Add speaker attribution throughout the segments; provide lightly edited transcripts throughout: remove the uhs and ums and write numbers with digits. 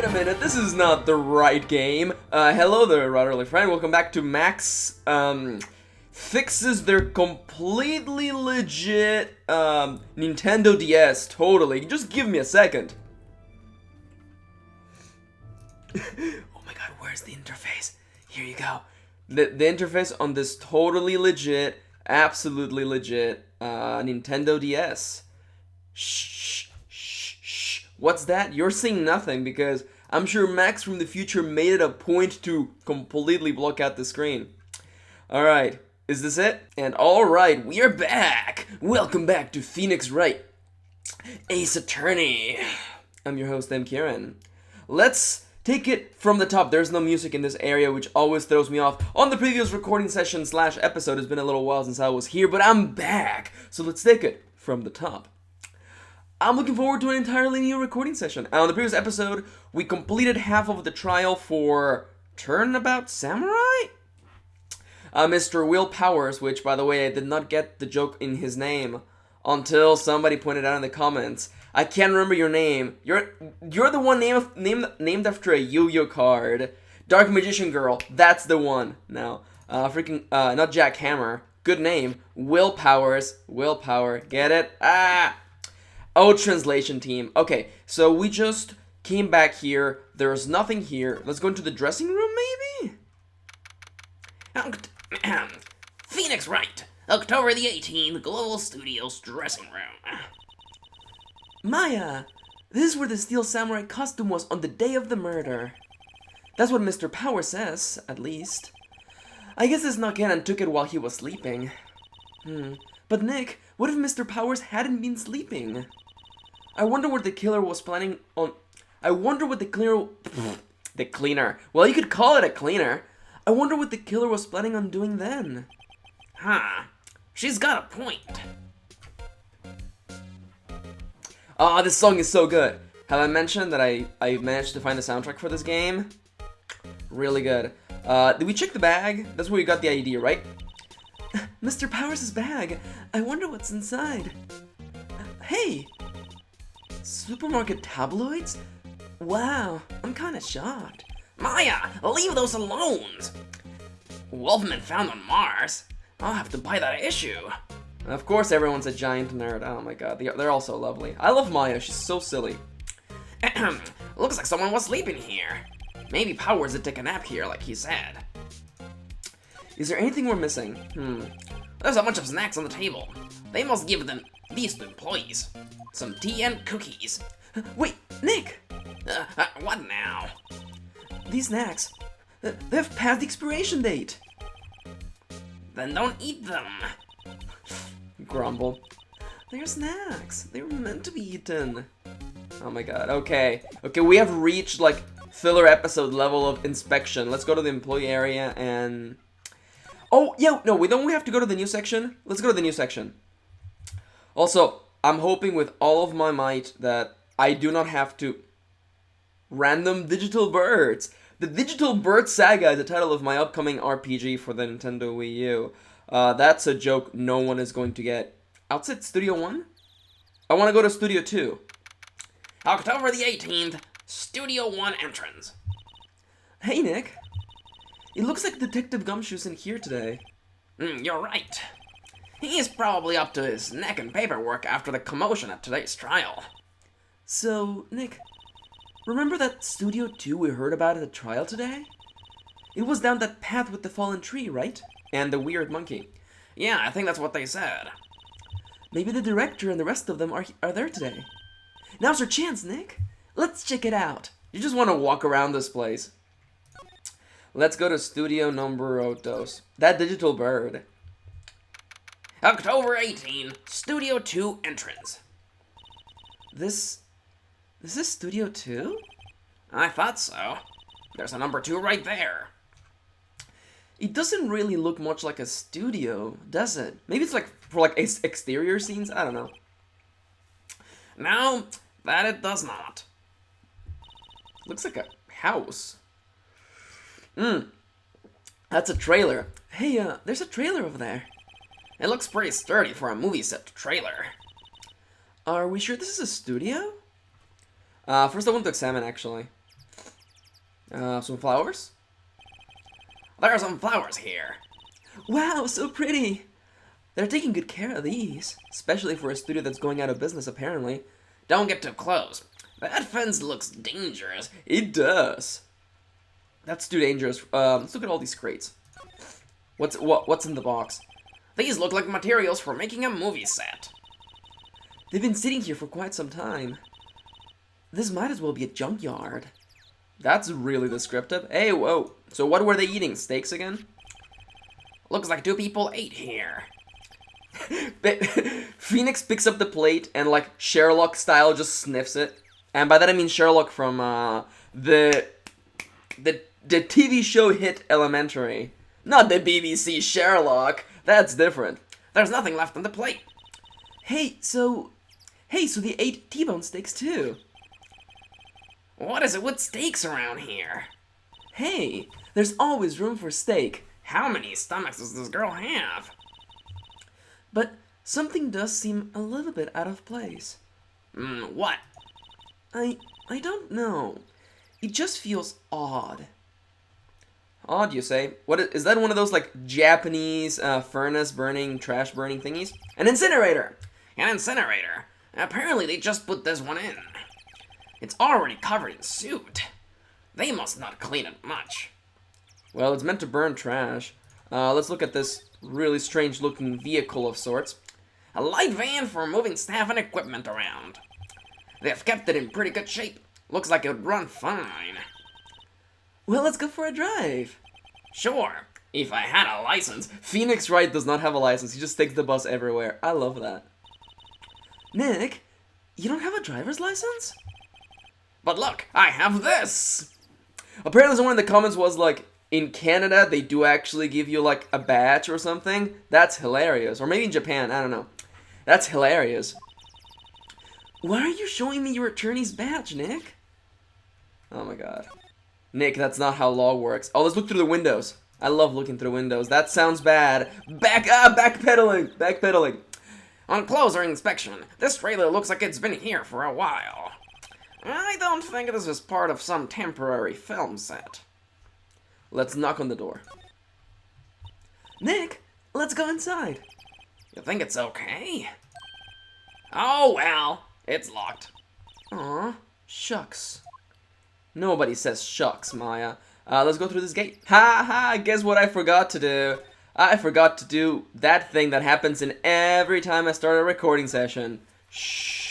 Speaker 1: a minute, this is not the right game. Hello there, Rotterly friend. Welcome back to Max, fixes their completely legit, Nintendo DS. Totally. Just give me a second. Oh my god, where's the interface? Here you go. The interface on this totally legit, absolutely legit, Nintendo DS. Shh, shh, shh. What's that? You're seeing nothing because I'm sure Max from the future made it a point to completely block out the screen. Alright, is this it? And alright, we are back! Welcome back to Phoenix Wright, Ace Attorney. I'm your host, M. Kieran. Let's take it from the top. There's no music in this area, which always throws me off. On the previous recording session / episode, it's been a little while since I was here, but I'm back! So let's take it from the top. I'm looking forward to an entirely new recording session. On the previous episode, we completed half of the trial for Turnabout Samurai? Mr. Will Powers, which, by the way, I did not get the joke in his name until somebody pointed out in the comments. I can't remember your name. You're the one named after a Yu-Gi-Oh card. Dark Magician Girl. That's the one. Now, not Jack Hammer. Good name. Will Powers. Willpower. Get it? Oh, translation team. Okay, so we just came back here. There's nothing here. Let's go into the dressing room, maybe?
Speaker 2: Phoenix Wright, October the 18th, Global Studios dressing room.
Speaker 1: Maya, this is where the Steel Samurai costume was on the day of the murder. That's what Mr. Power says, at least. I guess they snuck in and took it while he was sleeping. But Nick, what if Mr. Powers hadn't been sleeping? I wonder what the killer was planning on... The cleaner. Well, you could call it a cleaner. I wonder what the killer was planning on doing then.
Speaker 2: She's got a point.
Speaker 1: Oh, this song is so good. Have I mentioned that I managed to find the soundtrack for this game? Really good. Did we check the bag? That's where you got the ID, right? Mr. Powers' bag. I wonder what's inside. Hey! Supermarket tabloids? Wow, I'm kinda shocked.
Speaker 2: Maya, leave those alone! Wolfman found on Mars. I'll have to buy that issue.
Speaker 1: Of course everyone's a giant nerd. Oh my god, they're all so lovely. I love Maya, she's so silly.
Speaker 2: Looks like someone was sleeping here. Maybe Powers would take a nap here like he said.
Speaker 1: Is there anything we're missing?
Speaker 2: There's a bunch of snacks on the table. They must give them these to employees. Some tea and cookies.
Speaker 1: Wait, Nick!
Speaker 2: What now?
Speaker 1: These snacks, they have passed the expiration date.
Speaker 2: Then don't eat them.
Speaker 1: Grumble. They're snacks. They were meant to be eaten. Oh my god. Okay, we have reached like filler episode level of inspection. Let's go to the employee area and... Oh, yeah, no, we have to go to the new section. Let's go to the new section. Also, I'm hoping with all of my might that I do not have to... Random Digital Birds. The Digital Bird Saga is the title of my upcoming RPG for the Nintendo Wii U. That's a joke no one is going to get. Outside Studio 1? I want to go to Studio 2.
Speaker 2: October the 18th, Studio 1 entrance.
Speaker 1: Hey, Nick. It looks like Detective Gumshoe's in here today.
Speaker 2: You're right. He's probably up to his neck in paperwork after the commotion at today's trial.
Speaker 1: So, Nick, remember that Studio 2 we heard about at the trial today? It was down that path with the fallen tree, right? And the weird monkey.
Speaker 2: Yeah, I think that's what they said.
Speaker 1: Maybe the director and the rest of them are there today. Now's our chance, Nick. Let's check it out. You just want to walk around this place. Let's go to Studio Number Dos. That digital bird.
Speaker 2: October 18, Studio 2 entrance.
Speaker 1: This is Studio 2?
Speaker 2: I thought so. There's a number 2 right there.
Speaker 1: It doesn't really look much like a studio, does it? Maybe it's like for like exterior scenes? I don't know.
Speaker 2: No, that it does not.
Speaker 1: Looks like a house. That's a trailer. Hey, there's a trailer over there.
Speaker 2: It looks pretty sturdy for a movie set trailer.
Speaker 1: Are we sure this is a studio? First I want to examine, actually. Some flowers?
Speaker 2: There are some flowers here.
Speaker 1: Wow, so pretty! They're taking good care of these, especially for a studio that's going out of business, apparently.
Speaker 2: Don't get too close. That fence looks dangerous.
Speaker 1: It does. That's too dangerous. Let's look at all these crates. What's in the box?
Speaker 2: These look like materials for making a movie set.
Speaker 1: They've been sitting here for quite some time. This might as well be a junkyard. That's really descriptive. Hey, whoa. So what were they eating? Steaks again?
Speaker 2: Looks like 2 people ate here.
Speaker 1: Phoenix picks up the plate and, like, Sherlock style just sniffs it. And by that I mean Sherlock from the TV show hit Elementary. Not the BBC Sherlock. That's different.
Speaker 2: There's nothing left on the plate.
Speaker 1: Hey, so they ate T-bone steaks too.
Speaker 2: What is it with steaks around here?
Speaker 1: Hey, there's always room for steak.
Speaker 2: How many stomachs does this girl have?
Speaker 1: But something does seem a little bit out of place.
Speaker 2: What?
Speaker 1: I don't know. It just feels odd. Odd, you say? What is that? One of those like Japanese furnace burning, trash burning thingies? An incinerator.
Speaker 2: An incinerator. Apparently they just put this one in. It's already covered in soot. They must not clean it much.
Speaker 1: Well, it's meant to burn trash. Let's look at this really strange looking vehicle of sorts.
Speaker 2: A light van for moving staff and equipment around. They've kept it in pretty good shape. Looks like it would run fine.
Speaker 1: Well, let's go for a drive.
Speaker 2: Sure, if I had a license.
Speaker 1: Phoenix Wright does not have a license. He just takes the bus everywhere. I love that. Nick, you don't have a driver's license?
Speaker 2: But look, I have this!
Speaker 1: Apparently someone in the comments was like, in Canada, they do actually give you like a badge or something. That's hilarious. Or maybe in Japan, I don't know. That's hilarious. Why are you showing me your attorney's badge, Nick? Oh my god. Nick, that's not how law works. Oh, let's look through the windows. I love looking through windows. That sounds bad. Backpedaling.
Speaker 2: On closer inspection, this trailer looks like it's been here for a while. I don't think this is part of some temporary film set.
Speaker 1: Let's knock on the door. Nick, let's go inside.
Speaker 2: You think it's okay? Oh well, it's locked.
Speaker 1: Aw, shucks. Nobody says shucks, Maya. Let's go through this gate. Ha ha, guess what I forgot to do? I forgot to do that thing that happens in every time I start a recording session. Shh.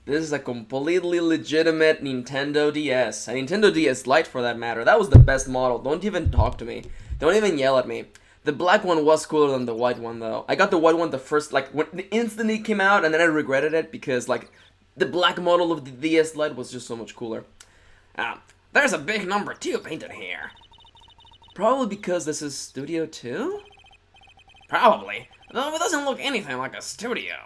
Speaker 1: This is a completely legitimate Nintendo DS. A Nintendo DS Lite for that matter. That was the best model. Don't even talk to me. Don't even yell at me. The black one was cooler than the white one though. I got the white one the first, like, when the instant it came out, and then I regretted it because, like, the black model of the DS Lite was just so much cooler.
Speaker 2: There's a big number 2 painted here.
Speaker 1: Probably because this is Studio 2?
Speaker 2: Probably, though it doesn't look anything like a studio.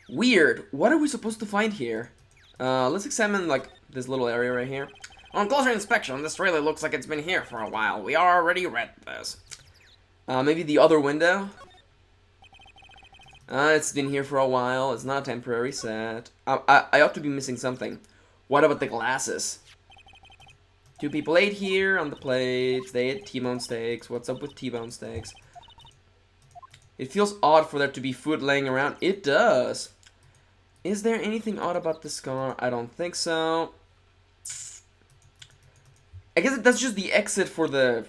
Speaker 1: Weird. What are we supposed to find here? Let's examine, like, this little area right here.
Speaker 2: On closer inspection, this trailer looks like it's been here for a while. We already read this.
Speaker 1: Maybe the other window? It's been here for a while. It's not a temporary set. I ought to be missing something. What about the glasses? 2 people ate here on the plates. They ate T-bone steaks. What's up with T-bone steaks? It feels odd for there to be food laying around. It does. Is there anything odd about this car? I don't think so. I guess that's just the exit for the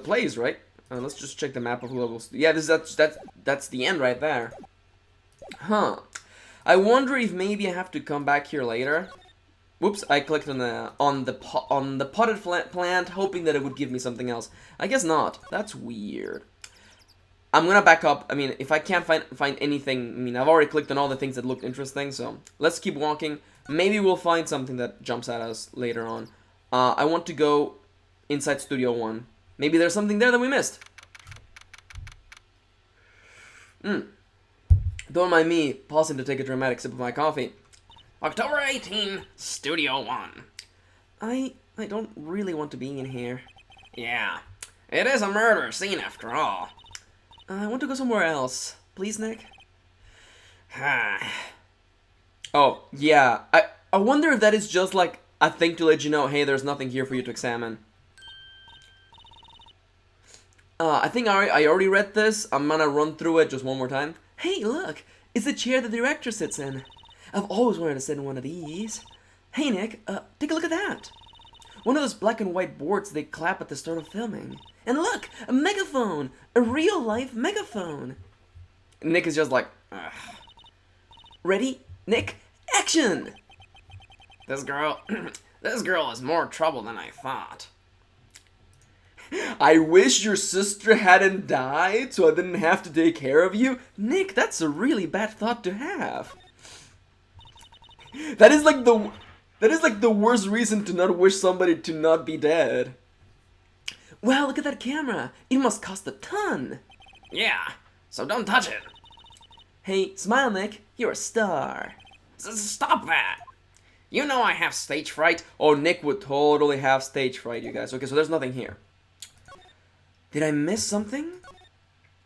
Speaker 1: place, right? Let's just check the map of levels. Yeah, that's the end right there. Huh. I wonder if maybe I have to come back here later. Whoops! I clicked on the potted plant, hoping that it would give me something else. I guess not. That's weird. I'm gonna back up. I mean, if I can't find anything, I mean, I've already clicked on all the things that looked interesting. So let's keep walking. Maybe we'll find something that jumps at us later on. I want to go inside Studio 1. Maybe there's something there that we missed. Don't mind me pausing to take a dramatic sip of my coffee.
Speaker 2: October 18, Studio 1.
Speaker 1: I don't really want to be in here.
Speaker 2: Yeah, it is a murder scene after all.
Speaker 1: I want to go somewhere else. Please, Nick? Oh, yeah. I wonder if that is just like a thing to let you know, hey, there's nothing here for you to examine. I think I already read this. I'm gonna run through it just one more time. Hey, look! It's the chair the director sits in. I've always wanted to sit in one of these. Hey, Nick, take a look at that. One of those black and white boards they clap at the start of filming. And look! A megaphone! A real-life megaphone! Nick is just like, ugh. Ready? Nick, action!
Speaker 2: This girl is more trouble than I thought.
Speaker 1: I wish your sister hadn't died so I didn't have to take care of you. Nick, that's a really bad thought to have. That is like the worst reason to not wish somebody to not be dead. Wow, look at that camera. It must cost a ton.
Speaker 2: Yeah, so don't touch it.
Speaker 1: Hey, smile, Nick. You're a star.
Speaker 2: Stop that. You know I have stage fright.
Speaker 1: Oh, Nick would totally have stage fright, you guys. Okay, so there's nothing here. Did I miss something?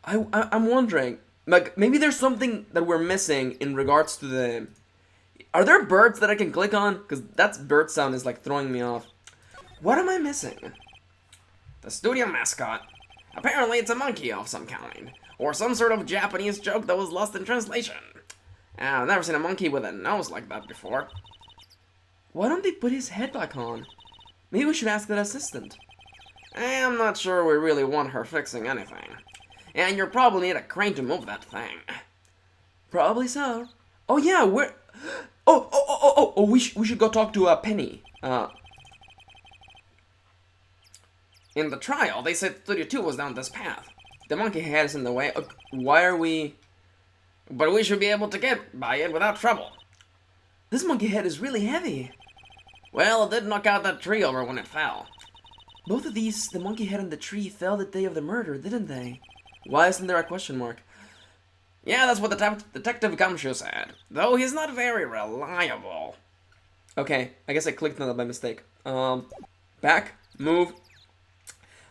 Speaker 1: I'm wondering. Like, maybe there's something that we're missing in regards to the... Are there birds that I can click on? Because that bird sound is, like, throwing me off. What am I missing?
Speaker 2: The studio mascot. Apparently it's a monkey of some kind. Or some sort of Japanese joke that was lost in translation. I've never seen a monkey with a nose like that before.
Speaker 1: Why don't they put his head back on? Maybe we should ask that assistant.
Speaker 2: I'm not sure we really want her fixing anything. And you'll probably need a crane to move that thing.
Speaker 1: Probably so. Oh yeah, we're... Oh, we should go talk to Penny.
Speaker 2: In the trial, they said Studio 2 was down this path. The monkey head is in the way.
Speaker 1: Why are we...
Speaker 2: But we should be able to get by it without trouble.
Speaker 1: This monkey head is really heavy.
Speaker 2: Well, it did knock out that tree over when it fell.
Speaker 1: Both of these, the monkey head and the tree, fell the day of the murder, didn't they? Why isn't there a question mark?
Speaker 2: Yeah, that's what the Detective Gumshoe said. Though he's not very reliable.
Speaker 1: Okay, I guess I clicked on that by mistake. Back, move.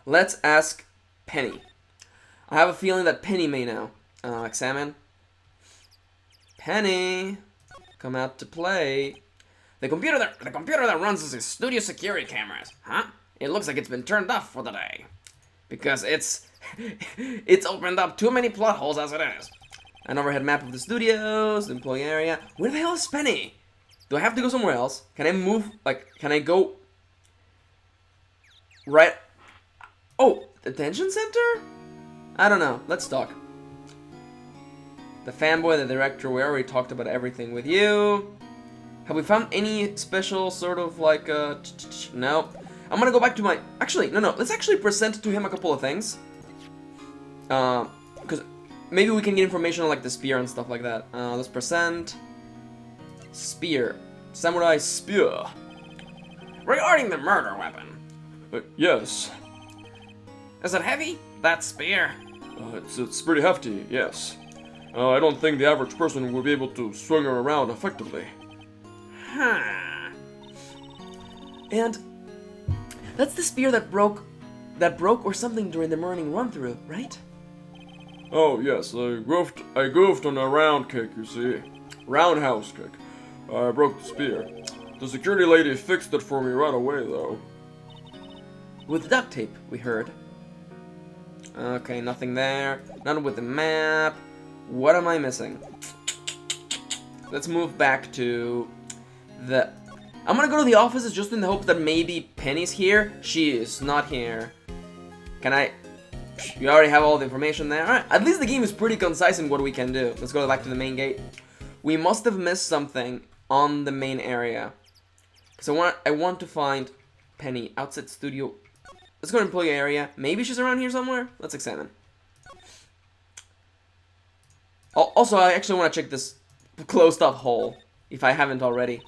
Speaker 1: Let's ask Penny. I have a feeling that Penny may know. Examine. Penny, come out to play.
Speaker 2: The computer that runs is studio security cameras, huh? It looks like it's been turned off for the day. Because it's opened up too many plot holes as it is.
Speaker 1: An overhead map of the studios, the employee area. Where the hell is Penny? Do I have to go somewhere else? Can I move, like, can I go... Right... Oh, detention center? I don't know. Let's talk. The fanboy, the director, we already talked about everything with you. Have we found any special sort of like, no. I'm gonna go back to my, actually, no, let's actually present to him a couple of things. Because maybe we can get information on like the spear and stuff like that. Let's present. Spear. Samurai spear.
Speaker 2: Regarding the murder weapon.
Speaker 3: Yes.
Speaker 2: Is it heavy, that spear?
Speaker 3: It's pretty hefty, yes. I don't think the average person would be able to swing her around effectively.
Speaker 2: Huh.
Speaker 1: And that's the spear that broke or something during the morning run-through, right?
Speaker 3: Oh yes, I goofed on a round kick, you see. Roundhouse kick. I broke the spear. The security lady fixed it for me right away, though.
Speaker 1: With duct tape, we heard. Okay, nothing there. None with the map. What am I missing? Let's move back to the... I'm gonna go to the offices just in the hopes that maybe Penny's here. She is not here. Can I... You already have all the information there. Alright, at least the game is pretty concise in what we can do. Let's go back to the main gate. We must have missed something on the main area. So I want to find Penny outside studio. Let's go to employee area. Maybe she's around here somewhere. Let's examine. Also, I actually want to check this closed off hole, if I haven't already.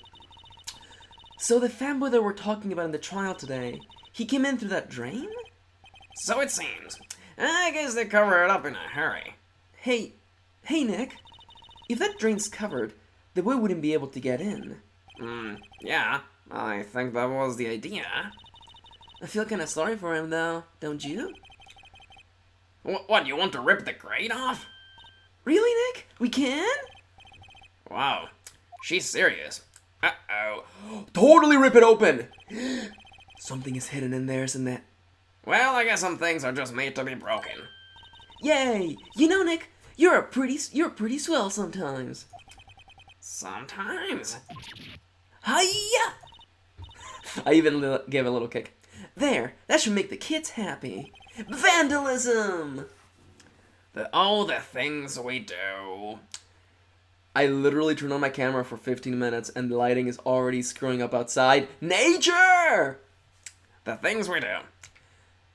Speaker 1: So the fanboy that we're talking about in the trial today, he came in through that drain?
Speaker 2: So it seems. I guess they covered it up in a hurry.
Speaker 1: Hey Nick, if that drain's covered, the boy wouldn't be able to get in.
Speaker 2: Yeah, I think that was the idea.
Speaker 1: I feel kinda sorry for him though, don't you?
Speaker 2: What, you want to rip the grate off?
Speaker 1: Really, Nick? We can?
Speaker 2: Wow, she's serious. Uh-oh.
Speaker 1: Totally rip it open! Something is hidden in there, isn't it?
Speaker 2: Well, I guess some things are just made to be broken.
Speaker 1: Yay! You know, Nick, you're pretty swell sometimes.
Speaker 2: Sometimes.
Speaker 1: Hiya! I even gave a little kick. There, that should make the kids happy. Vandalism!
Speaker 2: The things we do.
Speaker 1: I literally turned on my camera for 15 minutes and the lighting is already screwing up outside. Nature!
Speaker 2: The things we do.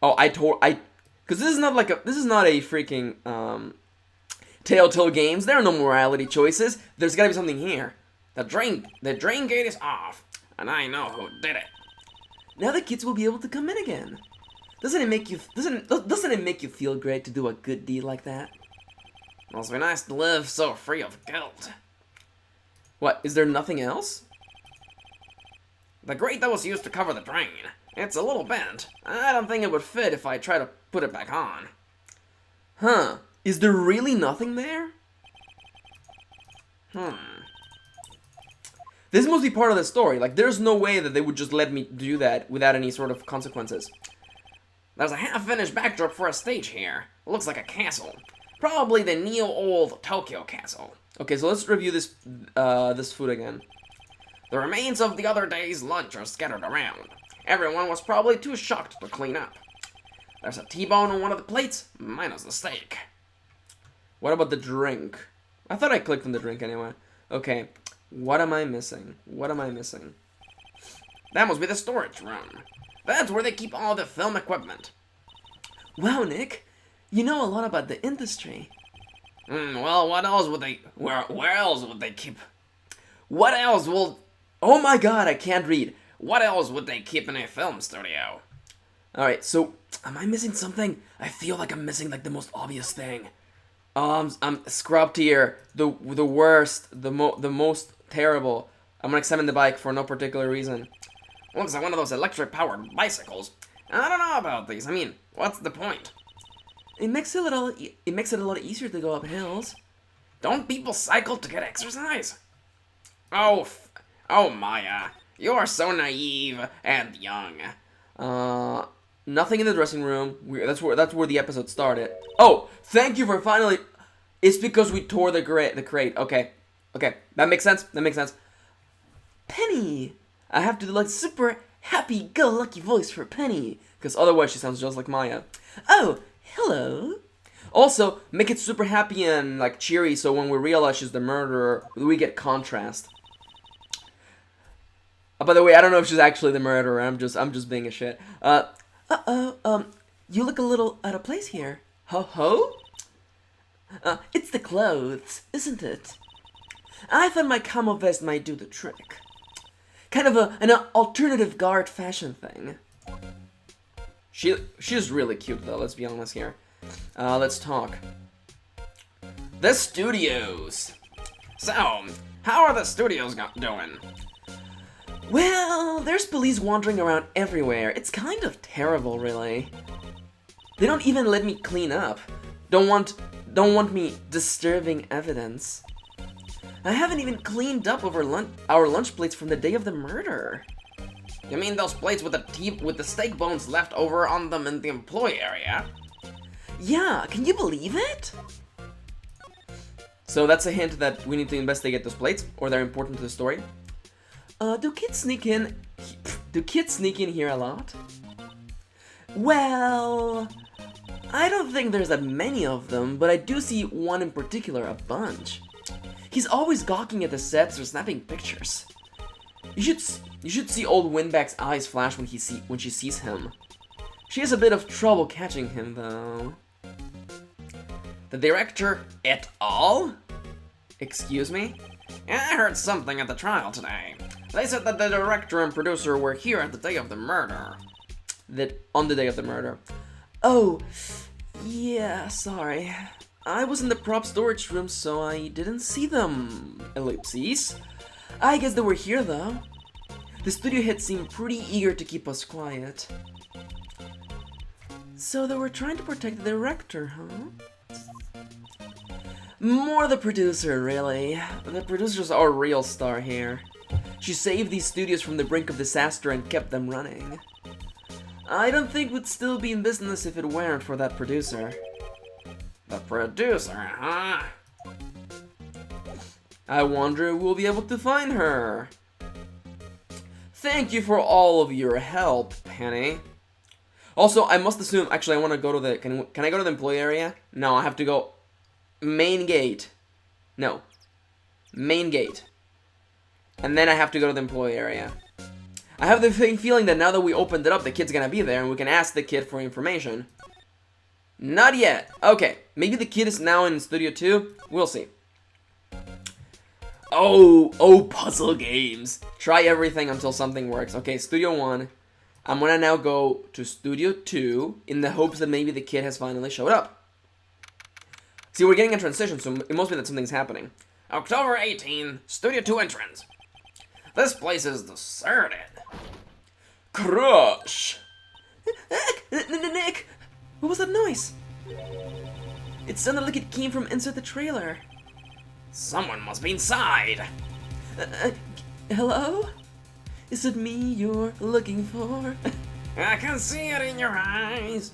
Speaker 1: Oh, because this is not a freaking, Telltale Games. There are no morality choices. There's gotta be something here.
Speaker 2: The drain gate is off, and I know who did it.
Speaker 1: Now the kids will be able to come in again. Doesn't it make you feel great to do a good deed like that?
Speaker 2: Must be nice to live so free of guilt.
Speaker 1: What, is there nothing else?
Speaker 2: The grate that was used to cover the drain. It's a little bent. I don't think it would fit if I try to put it back on.
Speaker 1: Huh. Is there really nothing there? This must be part of the story. Like, there's no way that they would just let me do that without any sort of consequences.
Speaker 2: There's a half-finished backdrop for a stage here. It looks like a castle. Probably the neo-old Tokyo castle.
Speaker 1: Okay, so let's review this food again.
Speaker 2: The remains of the other day's lunch are scattered around. Everyone was probably too shocked to clean up. There's a T-bone on one of the plates, minus the steak.
Speaker 1: What about the drink? I thought I clicked on the drink anyway. Okay, what am I missing? What am I missing?
Speaker 2: That must be the storage room. That's where they keep all the film equipment.
Speaker 1: Wow, Nick, you know a lot about the industry.
Speaker 2: Well, what else would they... Where else would they keep...
Speaker 1: What else will... Oh my god, I can't read.
Speaker 2: What else would they keep in a film studio?
Speaker 1: Alright, so, am I missing something? I feel like I'm missing, like, the most obvious thing. I'm scrubbed here. The worst. The most terrible. I'm gonna examine the bike for no particular reason.
Speaker 2: Looks like one of those electric-powered bicycles. I don't know about these. I mean, what's the point?
Speaker 1: It makes it a lot easier to go up hills.
Speaker 2: Don't people cycle to get exercise? Oh, Maya, you are so naive and young.
Speaker 1: Nothing in the dressing room. That's where the episode started. Oh, thank you for finally. It's because we tore the crate. Okay, that makes sense. Penny, I have to do like super happy-go-lucky voice for Penny, because otherwise she sounds just like Maya. Oh, hello. Also, make it super happy and like cheery, so when we realize she's the murderer, we get contrast. By the way, I don't know if she's actually the murderer. I'm just being a shit. You look a little out of place here. Ho? It's the clothes, isn't it? I thought my camo vest might do the trick. Kind of an alternative guard fashion thing. She's really cute though, let's be honest here. Let's talk.
Speaker 2: The studios. So, how are the studios doing?
Speaker 1: Well, there's police wandering around everywhere. It's kind of terrible, really. They don't even let me clean up. Don't want me disturbing evidence. I haven't even cleaned up over our lunch plates from the day of the murder.
Speaker 2: You mean those plates with the steak bones left over on them in the employee area?
Speaker 1: Yeah, can you believe it? So that's a hint that we need to investigate those plates, or they're important to the story. Do kids sneak in here a lot? Well, I don't think there's that many of them, but I do see one in particular a bunch. He's always gawking at the sets or snapping pictures. You should see old Winback's eyes flash when she sees him. She has a bit of trouble catching him, though.
Speaker 2: The director et al.?
Speaker 1: Excuse me?
Speaker 2: Yeah, I heard something at the trial today. They said that the director and producer were here at the day of the murder.
Speaker 1: On the day of the murder. Oh, yeah, sorry. I was in the prop storage room, so I didn't see them. Ellipses. I guess they were here, though. The studio head seemed pretty eager to keep us quiet. So they were trying to protect the director, huh? More the producer, really. The producer's our real star here. She saved these studios from the brink of disaster and kept them running. I don't think we'd still be in business if it weren't for that producer.
Speaker 2: The producer, huh?
Speaker 1: I wonder if we'll be able to find her. Thank you for all of your help, Penny. Also, I must assume, actually I want to go to the, can I go to the employee area? No, I have to go main gate. No. Main gate. And then I have to go to the employee area. I have the feeling that now that we opened it up, the kid's gonna be there and we can ask the kid for information. Not yet. Okay, maybe the kid is now in Studio 2. We'll see. Oh, puzzle games. Try everything until something works. Okay, Studio 1. I'm gonna now go to Studio 2 in the hopes that maybe the kid has finally showed up. See, we're getting a transition, so it must be that something's happening.
Speaker 2: October 18, Studio 2 entrance. This place is deserted.
Speaker 1: Crush! Nick! What was that noise? It sounded like it came from inside the trailer.
Speaker 2: Someone must be inside.
Speaker 1: Hello? Is it me you're looking for?
Speaker 2: I can see it in your eyes.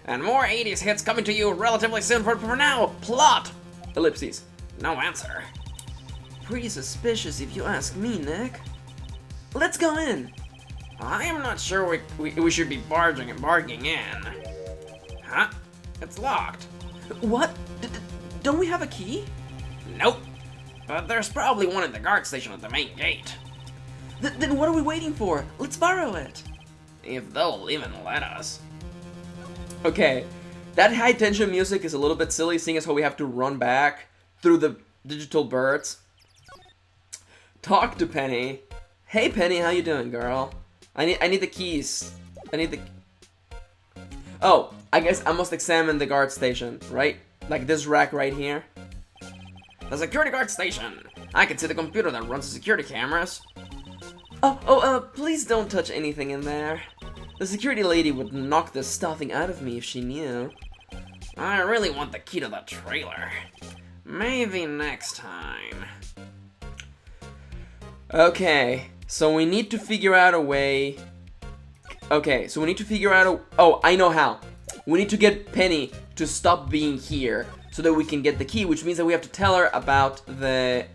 Speaker 2: And more 80s hits coming to you relatively soon, but for now, plot!
Speaker 1: Ellipses.
Speaker 2: No answer.
Speaker 1: Pretty suspicious if you ask me, Nick. Let's go in.
Speaker 2: I am not sure we should be barging in. Huh? It's locked.
Speaker 1: What? Don't we have a key?
Speaker 2: Nope. But there's probably one at the guard station at the main gate.
Speaker 1: Then what are we waiting for? Let's borrow it.
Speaker 2: If they'll even let us.
Speaker 1: Okay, that high tension music is a little bit silly, seeing as how we have to run back through the digital birds. Talk to Penny. Hey Penny, how you doing, girl? I need the keys. Oh, I guess I must examine the guard station, right? Like this rack right here.
Speaker 2: The security guard station. I can see the computer that runs the security cameras.
Speaker 1: Please don't touch anything in there. The security lady would knock the stuffing out of me if she knew.
Speaker 2: I really want the key to the trailer. Maybe next time.
Speaker 1: Okay, so we need to figure out a way. Okay, so we need to figure out oh, I know how. We need to get Penny to stop being here so that we can get the key, which means that we have to tell her about the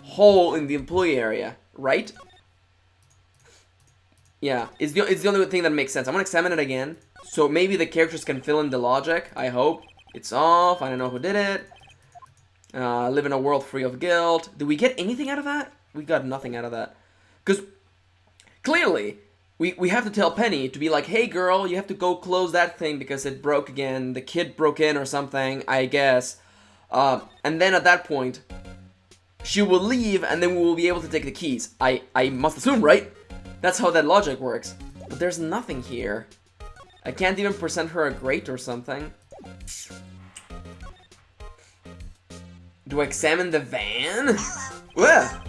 Speaker 1: hole in the employee area, right? Yeah, it's the only thing that makes sense. I'm gonna examine it again, so maybe the characters can fill in the logic. I hope. It's off. I don't know who did it. Live in a world free of guilt. Did we get anything out of that? We got nothing out of that. Because clearly, we have to tell Penny to be like, hey girl, you have to go close that thing because it broke again. The kid broke in or something, I guess. And then at that point, she will leave and then we will be able to take the keys. I must assume, right? That's how that logic works. But there's nothing here. I can't even present her a grate or something. Do I examine the van? Well,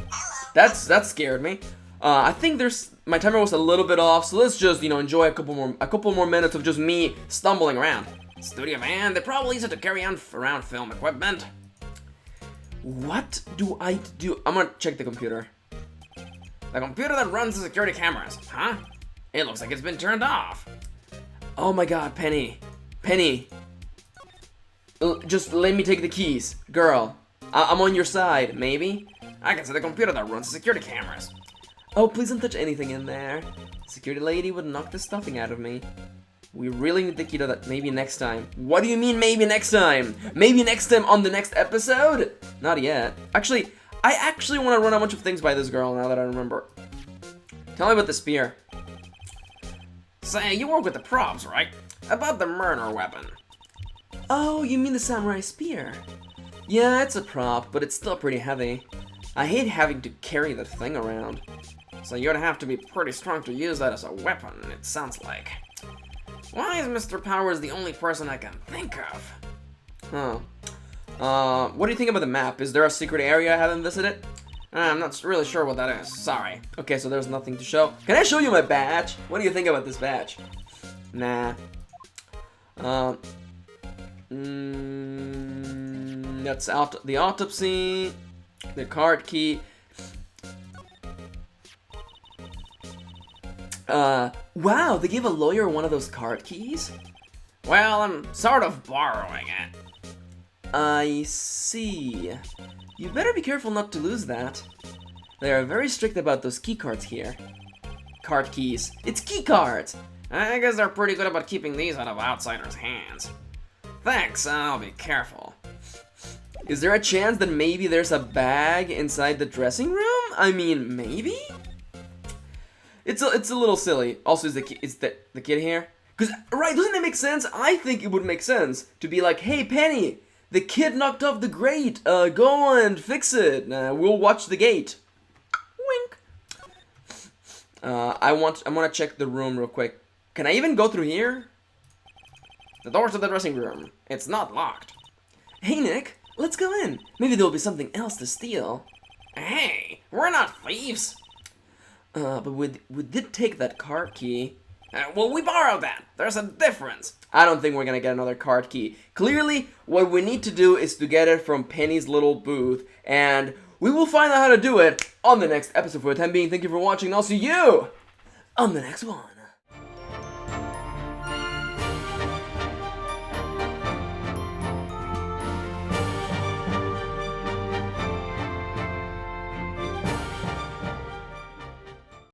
Speaker 1: that scared me. I think my timer was a little bit off, so let's just, enjoy a couple more minutes of just me stumbling around.
Speaker 2: Studio van, they probably use it to carry on around film equipment.
Speaker 1: What do I do? I'm gonna check the computer.
Speaker 2: The computer that runs the security cameras, huh? It looks like it's been turned off.
Speaker 1: Oh my god, Penny. Penny. Just let me take the keys. Girl, I'm on your side, maybe?
Speaker 2: I can see the computer that runs the security cameras.
Speaker 1: Oh, please don't touch anything in there. Security lady would knock the stuffing out of me. We really need the key to that. Maybe next time. What do you mean maybe next time? Maybe next time on the next episode? Not yet. Actually, I actually want to run a bunch of things by this girl now that I remember. Tell me about the spear.
Speaker 2: Say, you work with the props, right? About the murder weapon.
Speaker 1: Oh, you mean the samurai spear? Yeah, it's a prop, but it's still pretty heavy. I hate having to carry that thing around.
Speaker 2: So you'd have to be pretty strong to use that as a weapon, it sounds like. Why is Mr. Powers the only person I can think of?
Speaker 1: Huh. What do you think about the map? Is there a secret area I haven't visited?
Speaker 2: I'm not really sure what that is, sorry.
Speaker 1: Okay, so there's nothing to show. Can I show you my badge? What do you think about this badge? Nah. That's the autopsy, the card key. Wow, they gave a lawyer one of those card keys?
Speaker 2: Well, I'm sort of borrowing it.
Speaker 1: I see. You better be careful not to lose that. They are very strict about those key cards here. Card keys. It's key cards!
Speaker 2: I guess they're pretty good about keeping these out of outsiders' hands. Thanks, I'll be careful.
Speaker 1: Is there a chance that maybe there's a bag inside the dressing room? I mean, maybe? It's a little silly. Also, is the kid here? Because, right, doesn't it make sense? I think it would make sense to be like, hey, Penny, the kid knocked off the grate. Go and fix it. We'll watch the gate. Wink. I want to check the room real quick. Can I even go through here?
Speaker 2: The door to the dressing room. It's not locked.
Speaker 1: Hey, Nick, let's go in. Maybe there'll be something else to steal.
Speaker 2: Hey, we're not thieves.
Speaker 1: But we did take that card key.
Speaker 2: Well, we borrowed that. There's a difference.
Speaker 1: I don't think we're gonna get another card key. Clearly, what we need to do is to get it from Penny's little booth, and we will find out how to do it on the next episode. For the time being, thank you for watching, and I'll see you on the next one.